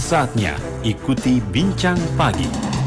Saatnya ikuti Bincang Pagi.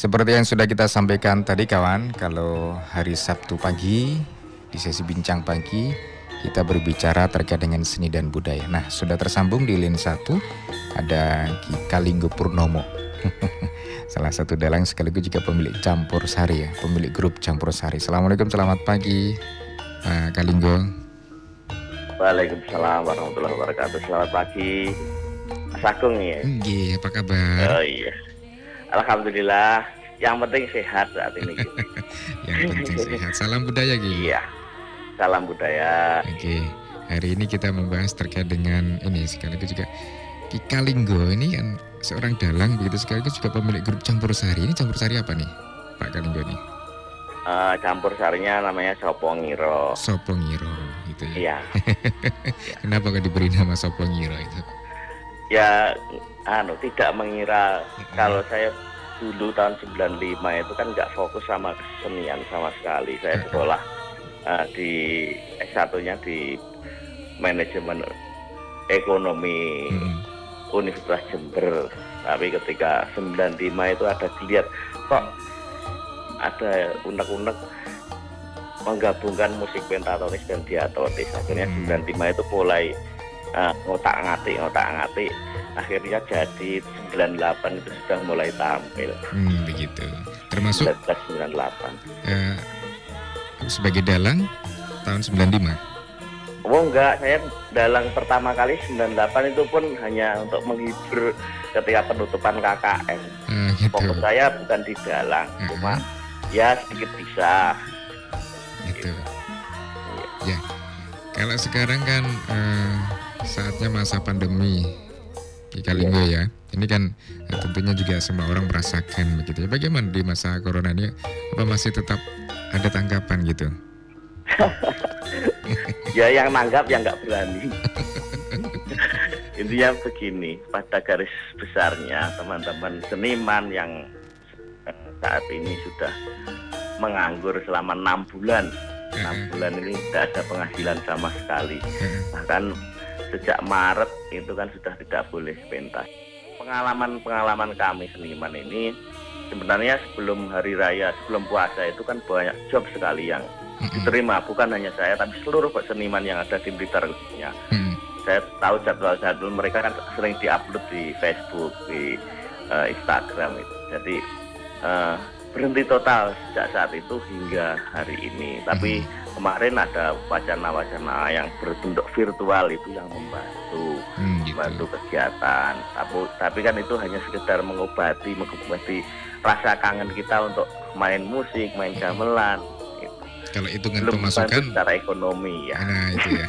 Seperti yang sudah kita sampaikan tadi kawan, kalau hari Sabtu pagi di sesi Bincang Pagi kita berbicara terkait dengan seni dan budaya. Nah, sudah tersambung di line 1 ada Ki Kalinggo Purnomo. Salah satu dalang sekaligus juga pemilik Campur Sari ya, pemilik grup Campur Sari. Assalamualaikum, selamat pagi Pak Kalinggo. Waalaikumsalam warahmatullahi wabarakatuh. Selamat pagi Mas Agung ya. Iya, apa kabar? Oh iya, alhamdulillah. Yang penting sehat saat ini. Yang penting sehat. Salam budaya Ki. Iya, salam budaya. Oke, hari ini kita membahas terkait dengan ini sekaligus juga Ki Kalinggo ini kan seorang dalang begitu, sekaligus juga pemilik grup Campur Sari. Ini Campur Sari apa nih Pak Kalinggo nih? Campur sarinya namanya Sopongiro. Sopongiro gitu ya. Iya. Kenapa kok diberi nama Sopongiro itu? Ya, tidak mengira kalau saya dulu tahun 95 itu kan nggak fokus sama kesenian sama sekali. Saya sekolah di S1-nya di manajemen ekonomi Universitas Jember. Tapi ketika 95 itu ada dilihat kok ada unek-unek menggabungkan musik pentatonis dan diatonis. Akhirnya 95 itu mulai ngotak-ngatik. Akhirnya jadi 98 itu sudah mulai tampil. Begitu. Termasuk 1998. Sebagai dalang tahun 95. Oh enggak, saya dalang pertama kali 98 itu pun hanya untuk menghibur ketika penutupan KKN. Gitu. Fokus saya bukan di dalang, cuma ya sedikit bisa. Gitu. Ya. Kalau sekarang kan saatnya masa pandemi Ki Kalinggo ya. Ini kan tentunya juga semua orang merasakan begitu ya. Bagaimana di masa corona ini? Apa masih tetap ada tanggapan gitu? Ya yang nanggap yang nggak berani. Intinya begini, pada garis besarnya teman-teman seniman yang saat ini sudah menganggur selama 6 bulan. 6 bulan ini tidak ada penghasilan sama sekali. Bahkan sejak Maret itu kan sudah tidak boleh pentas. Pengalaman kami seniman ini sebenarnya sebelum hari raya, sebelum puasa itu kan banyak job sekali yang diterima. Bukan hanya saya, tapi seluruh seniman yang ada di Blitar khususnya. Saya tahu jadwal-jadwal mereka kan sering diupload di Facebook, di Instagram itu. Jadi berhenti total sejak saat itu hingga hari ini. Tapi kemarin ada wacana-wacana yang berbentuk virtual itu yang membantu kegiatan. Tapi kan itu hanya sekedar mengobati rasa kangen kita untuk main musik, main gamelan. Gitu. Kalau hitungan belum pemasukan secara ekonomi ya. Nah itu ya.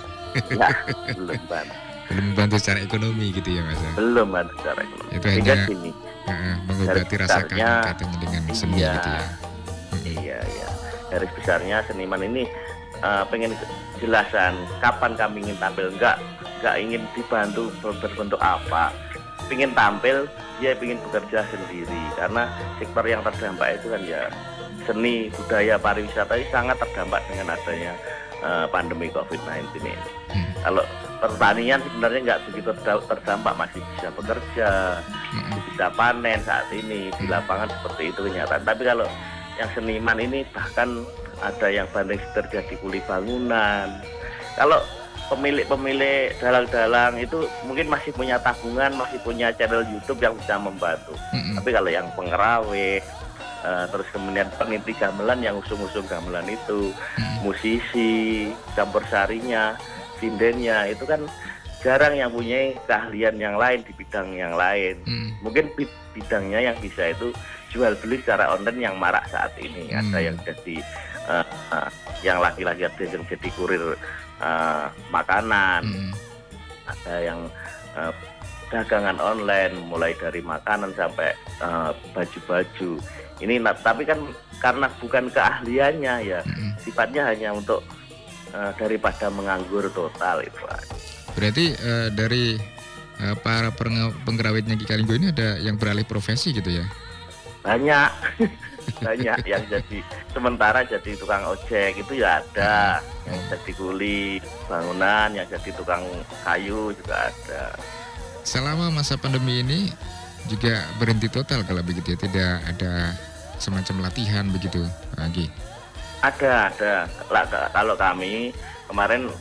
Nah, belum bantu. Belum bantu secara ekonomi gitu ya Mas. Belum bantu secara ekonomi. Itu sehingga hanya gini, mengobati rasa kangen katanya dengan seni gitu ya. Iya. Garis besarnya seniman ini pengen jelasan kapan kami ingin tampil, nggak ingin dibantu berbentuk apa. Pengen tampil, dia ingin bekerja sendiri karena sektor yang terdampak itu kan ya seni, budaya, pariwisata ini sangat terdampak dengan adanya pandemi COVID-19 ini. Kalau pertanian sebenarnya nggak begitu terdampak, masih bisa bekerja, bisa panen saat ini di lapangan seperti itu kenyataan. Tapi kalau yang seniman ini bahkan ada yang banding terjadi kuli bangunan. Kalau pemilik dalang-dalang itu mungkin masih punya tabungan, masih punya channel YouTube yang bisa membantu. Tapi kalau yang pengerawit, terus kemudian peniti gamelan yang usung-usung gamelan itu, musisi, campur sarinya, sindennya, itu kan jarang yang punya keahlian yang lain di bidang yang lain. Mungkin bidangnya yang bisa itu jual beli secara online yang marak saat ini. Ada yang jadi eh, eh, yang laki-laki ada yang jadi kurir makanan, ada yang dagangan online mulai dari makanan sampai baju-baju. Ini tapi kan karena bukan keahliannya ya, sifatnya hanya untuk daripada menganggur total itu. Berarti dari para penggerawitnya Ki Kalinggo ini ada yang beralih profesi gitu ya? Banyak. Banyak yang jadi sementara jadi tukang ojek itu ya ada, yang jadi kuli bangunan, yang jadi tukang kayu juga ada. Selama masa pandemi ini juga berhenti total kalau begitu ya, tidak ada semacam latihan begitu lagi? Ada. Kalau kami kemarin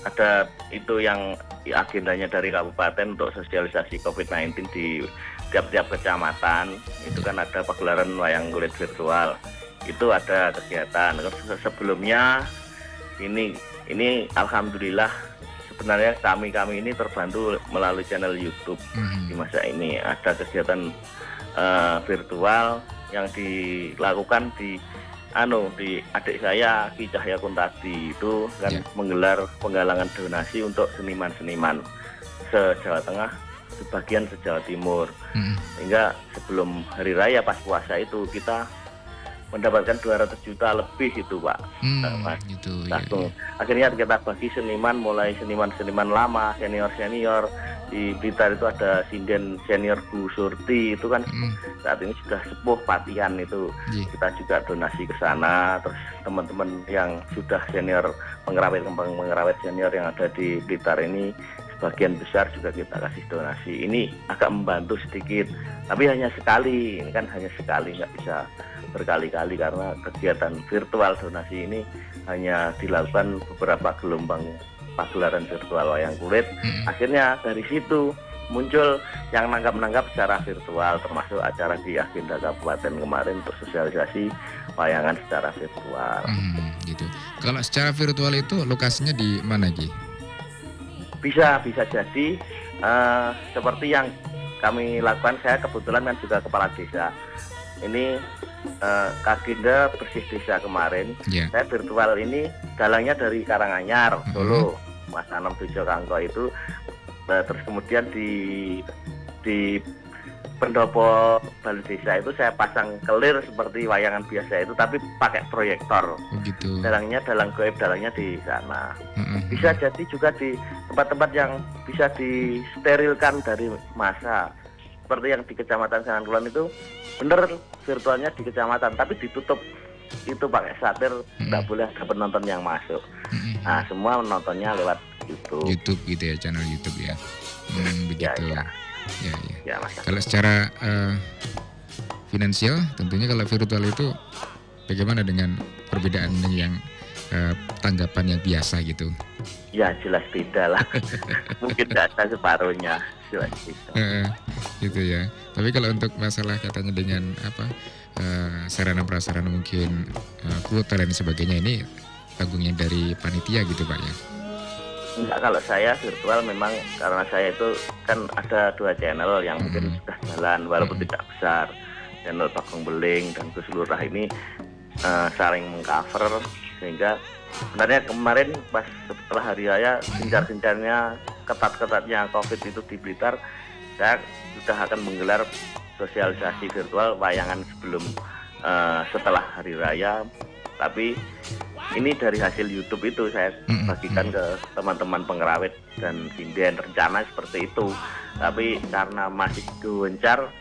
ada itu yang agendanya dari kabupaten untuk sosialisasi COVID-19 di tiap-tiap kecamatan. Itu kan ada pagelaran wayang kulit virtual. Itu ada kegiatan. Sebelumnya ini alhamdulillah sebenarnya kami ini terbantu melalui channel YouTube. Di masa ini ada kegiatan virtual yang dilakukan di adik saya Ki Cahya Kuntadi itu kan menggelar penggalangan donasi untuk seniman-seniman se-Jawa Tengah, sebagian se-Jawa Timur. Sehingga sebelum hari raya pas puasa itu kita mendapatkan 200 juta lebih itu Pak. Gitu, ya. Akhirnya kita bagi seniman, mulai seniman-seniman lama, senior-senior. Di Blitar itu ada sinden senior Bu Surti, itu kan saat ini sudah sepuh Patian itu. Kita juga donasi ke sana. Terus teman-teman yang sudah senior pengerawit senior yang ada di Blitar ini sebagian besar juga kita kasih donasi. Ini agak membantu sedikit, tapi hanya sekali. Ini kan hanya sekali, nggak bisa berkali-kali karena kegiatan virtual donasi ini hanya dilakukan beberapa gelombang pagelaran virtual wayang kulit. Akhirnya dari situ muncul yang nanggap secara virtual, termasuk acara di agenda kabupaten kemarin untuk sosialisasi wayangan secara virtual. Gitu. Kalau secara virtual itu lokasinya di mana Ki? Bisa jadi seperti yang kami lakukan. Saya kebetulan kan juga kepala desa. Ini agenda bersih desa kemarin. Saya virtual ini dalangnya dari Karanganyar, Solo, Mas Anom Bejo Kangko itu. Terus kemudian di pendopo balai desa itu saya pasang kelir seperti wayangan biasa itu, tapi pakai proyektor. Gitu. Dalangnya dalang goib, dalangnya di sana. Bisa jadi juga di tempat-tempat yang bisa disterilkan dari massa. Seperti yang di Kecamatan Sangankulon itu, bener virtualnya di kecamatan, tapi ditutup itu pakai satir, nggak boleh ada penonton yang masuk. Nah, semua menontonnya lewat YouTube gitu ya, channel YouTube ya. Begitu. Ya. Kalau secara finansial, tentunya kalau virtual itu bagaimana dengan perbedaan yang tanggapan yang biasa gitu? Ya jelas beda lah. Mungkin nggak ada separuhnya, jelas beda. Gitu ya. Tapi kalau untuk masalah katanya dengan sarana prasarana mungkin kuota dan sebagainya, ini tanggungnya dari panitia gitu Pak ya? Enggak, kalau saya virtual memang karena saya itu kan ada 2 channel yang mungkin sudah jalan walaupun tidak besar. Channel Bagong Beling dan Gus Lurah ini saling mengcover, sehingga sebenarnya kemarin pas setelah hari raya gencar-gencarnya ketat-ketatnya COVID itu di Blitar, saya sudah akan menggelar sosialisasi virtual wayangan sebelum setelah hari raya. Tapi ini dari hasil YouTube itu saya bagikan ke teman-teman pengerawit dan sinden, rencana seperti itu. Tapi karena masih gencar,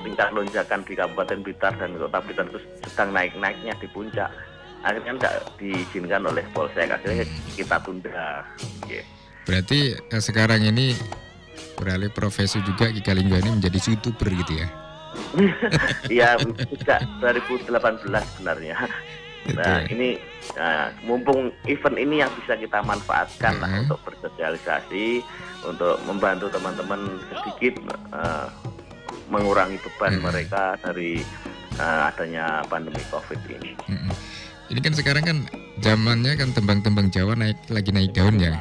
tingkat lonjakan di Kabupaten Blitar dan Kota Blitar itu sedang naik-naiknya di puncak. Akhirnya nggak diizinkan oleh Polsek, akhirnya kita tunda. Berarti sekarang ini beralih profesi juga Ki Kalinggo ini menjadi YouTuber gitu ya? Iya, sejak 2018 sebenarnya. Nah, ini mumpung event ini yang bisa kita manfaatkan untuk bersosialisasi, untuk membantu teman-teman sedikit mengurangi beban mereka dari adanya pandemi COVID ini. Ini kan sekarang kan zamannya kan tembang-tembang Jawa lagi naik daun ya.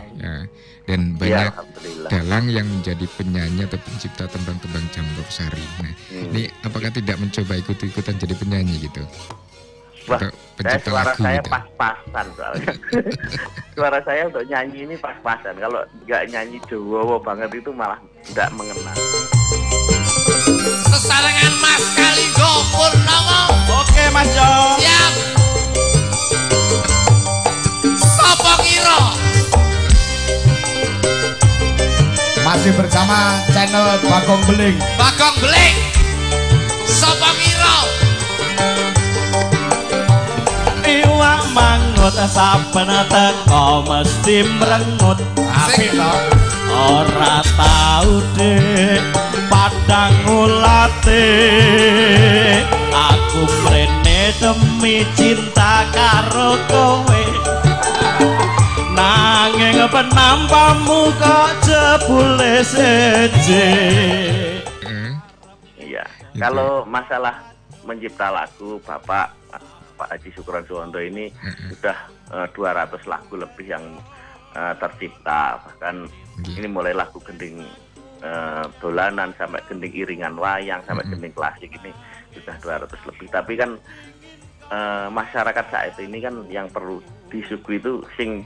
Dan banyak dalang yang menjadi penyanyi atau pencipta tembang-tembang Jambok Sari. Nah, ini apakah tidak mencoba ikut-ikutan jadi penyanyi gitu? Wah, Untuk saya pencipta suara lagu saya gitu. pas-pasan soalnya. Suara saya untuk nyanyi ini pas-pasan. Kalau nggak nyanyi Jawa banget itu malah nggak mengena. Sesarengan Mas Kalinggo Purnomo. Oke Mas Jo. Siap. Sopo kira? Masih bersama channel Bagong Beling. Bagong Beling. Sopo kira? Iwak mangut saben teko mesti mrengut. Apik toh. Ora tau dek padang ulate. Aku mrene demi cinta karo kowe. Nanging penampamu kok jebule seje. Iya. Gitu. Kalau masalah mencipta lagu, Pak Haji Sukron Suwondo ini sudah 200 lagu lebih yang tercipta. Bahkan ini mulai lagu gending dolanan sampai gending iringan wayang sampai gending klasik ini sudah 200 lebih. Tapi kan masyarakat saat ini kan yang perlu disuguhi itu sing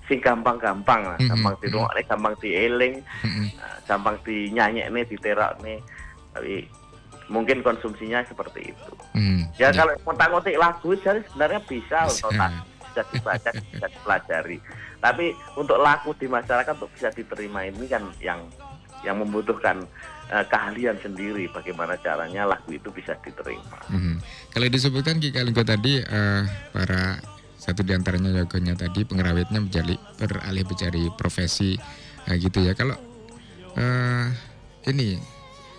gampang-gampang lah, gampang dirungokne, gampang dieling, gampang dinyanyekne, diterokne. Tapi mungkin konsumsinya seperti itu. Ya kalau ngotak-ngotik lagu jadi sebenarnya bisa untuk bisa dibaca, bisa dipelajari. Tapi untuk lagu di masyarakat untuk bisa diterima ini kan yang membutuhkan keahlian sendiri bagaimana caranya lagu itu bisa diterima. Kalau disebutkan Ki Kalinggo tadi para satu di antaranya jagonya tadi pengrawitnya beralih mencari profesi gitu ya. Kalau ini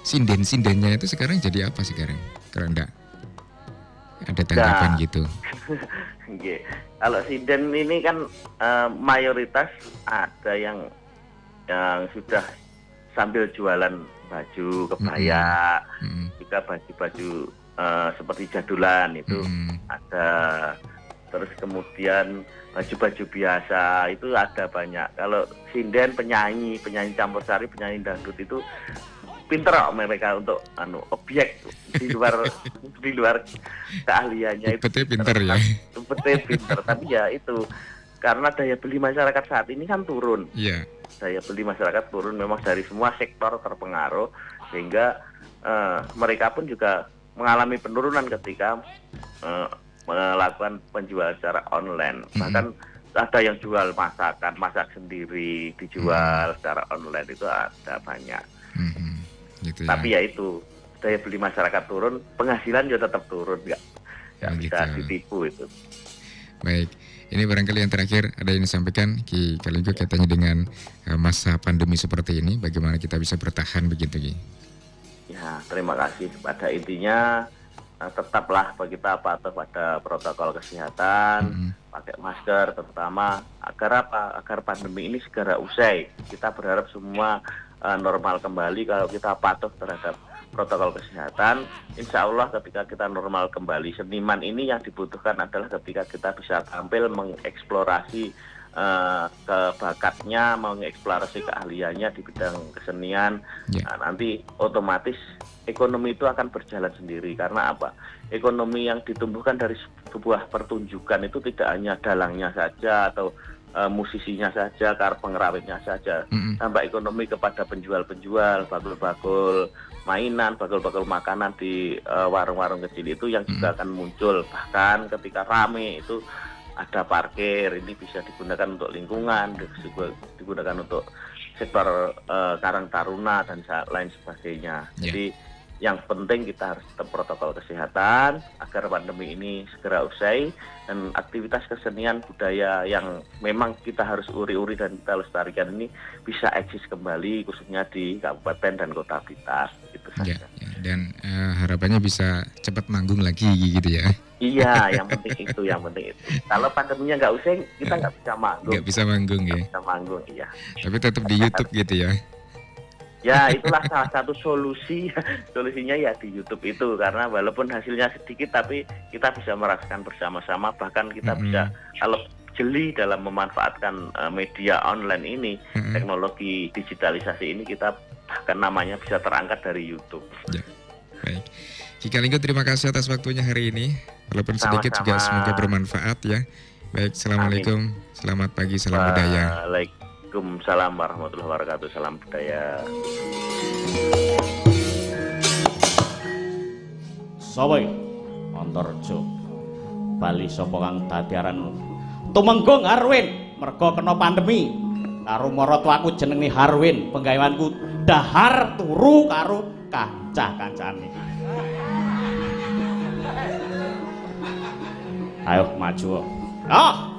sinden-sindennya itu sekarang jadi apa sekarang? Kalau enggak ada tanggapan gitu. Nggih. Kalau sinden ini kan mayoritas ada yang sudah sambil jualan baju kebaya, juga baju-baju seperti jadulan itu ada. Terus kemudian baju-baju biasa itu ada banyak. Kalau sinden penyanyi campur sari, penyanyi dangdut itu pinter kok mereka untuk objek di luar keahliannya itu. Betul pinter ya. Betul pinter, tapi ya itu karena daya beli masyarakat saat ini kan turun. Iya. Daya beli masyarakat turun memang dari semua sektor terpengaruh sehingga mereka pun juga mengalami penurunan ketika melakukan penjualan secara online. Bahkan ada yang jual masak sendiri dijual secara online itu ada banyak. Gitu Tapi ya itu daya beli masyarakat turun, penghasilan juga tetap turun, nggak bisa ditipu itu. Baik, ini barangkali yang terakhir ada yang disampaikan Ki Kalinggo kaitannya dengan masa pandemi seperti ini, bagaimana kita bisa bertahan begitu Ki? Ya, terima kasih. Pada intinya tetaplah kita patuh pada protokol kesehatan, pakai masker terutama agar apa? Agar pandemi ini segera usai. Kita berharap semua normal kembali kalau kita patuh terhadap protokol kesehatan. Insya Allah ketika kita normal kembali, seniman ini yang dibutuhkan adalah ketika kita bisa tampil mengeksplorasi bakatnya, mengeksplorasi keahliannya di bidang kesenian. Nah, nanti otomatis ekonomi itu akan berjalan sendiri. Karena apa? Ekonomi yang ditumbuhkan dari sebuah pertunjukan itu tidak hanya dalangnya saja atau musisinya saja, pengrawitnya saja. Tambah ekonomi kepada penjual-penjual, bakul-bakul mainan, bakul-bakul makanan di warung-warung kecil itu yang juga akan muncul. Bahkan ketika rame itu ada parkir, ini bisa digunakan untuk lingkungan, digunakan untuk sektor Karang Taruna dan lain sebagainya. Jadi yang penting kita harus tetap protokol kesehatan agar pandemi ini segera usai dan aktivitas kesenian budaya yang memang kita harus uri-uri dan kita lestarikan ini bisa eksis kembali khususnya di Kabupaten dan Kota Blitar. Gitu saja. Dan harapannya bisa cepat manggung lagi gitu ya. Iya, yang penting itu. Kalau pandeminya nggak usai, kita nggak bisa manggung. Nggak bisa manggung ya. Bisa manggung, iya. Tapi tetap di YouTube gitu ya. Ya itulah salah satu solusinya ya di YouTube itu, karena walaupun hasilnya sedikit tapi kita bisa merasakan bersama-sama, bahkan kita bisa kalau jeli dalam memanfaatkan media online ini, teknologi digitalisasi ini, kita bahkan namanya bisa terangkat dari YouTube. Baik. Kika Linggo, terima kasih atas waktunya hari ini. Walaupun sedikit juga semoga bermanfaat ya. Baik, assalamualaikum. Selamat pagi, salam budaya. Waalaikumsalam warahmatullahi wabarakatuh. Salam budaya. Sapa iki? Antarjo. Bali sapa kang dadi aran Tumenggung Harwin, merga kena pandemi. Karo maratuaku jenenge Harwin, penggaweanku dahar turu karo kancah-kancane. Ayo maju. Ah.